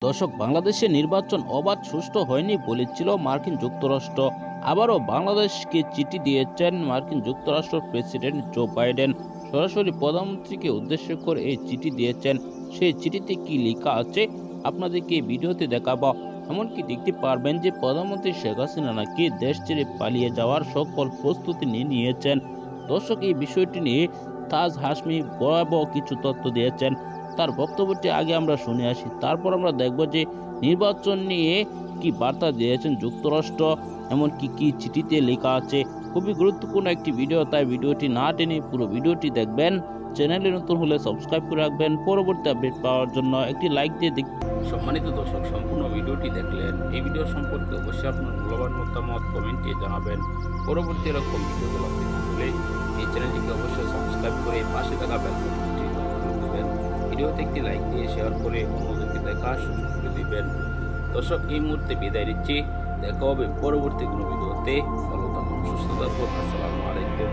দর্শক, বাংলাদেশে নির্বাচন অবাধ সুষ্ঠু হয়নি বলেছিল মার্কিন যুক্তরাষ্ট্র। আবারও বাংলাদেশকে চিঠি দিয়েছেন মার্কিন যুক্তরাষ্ট্রের প্রেসিডেন্ট জো বাইডেন। সরাসরি প্রধানমন্ত্রীকে উদ্দেশ্য করে এই চিঠি দিয়েছেন। সেই চিঠিতে কি লেখা আছে আপনাদেরকে এই ভিডিওতে দেখাবো। এমনকি দেখতে পারবেন যে প্রধানমন্ত্রী শেখ হাসিনা নাকি দেশ ছেড়ে পালিয়ে যাওয়ার সকল প্রস্তুতি নিয়েছেন। দর্শক, এই বিষয়টি নিয়ে তাজ হাশমি ভয়াবহ কিছু তথ্য দিয়েছেন। তার বক্তব্যটি আগে আমরা শুনে আসি, তারপর আমরা দেখব যে নির্বাচন নিয়ে কি বার্তা দিয়েছেন যুক্তরাষ্ট্র, এমনকি কি চিঠিতে লেখা আছে। খুবই গুরুত্বপূর্ণ একটি ভিডিও, তাই ভিডিওটি না টেনে পুরো ভিডিওটি দেখবেন। চ্যানেলে নতুন হলে সাবস্ক্রাইব করে রাখবেন পরবর্তী আপডেট পাওয়ার জন্য। একটি লাইক দিয়ে সম্মানিত দর্শক, সম্পূর্ণ ভিডিওটি দেখলেন। এই ভিডিও সম্পর্কে অবশ্যই আপনার মূল্যবান মতামত কমেন্টে জানাবেন। পরবর্তী এরকম ভিডিওগুলো পেতে হলে এই চ্যানেলটিকে অবশ্যই সাবস্ক্রাইব করে পাশে থাকা বেল বাটনটি করে দেবেন। ভিডিওতে একটি লাইক দিয়ে শেয়ার করে অন্যদেরকে দেখার সুযোগ করে দিবেন। দর্শক, এই মুহূর্তে বিদায় নিচ্ছি। দেখা হবে পরবর্তী কোনো ভিডিওতে। ভালো থাকুন, সুস্থ থাকুন। আসসালামু আলাইকুম।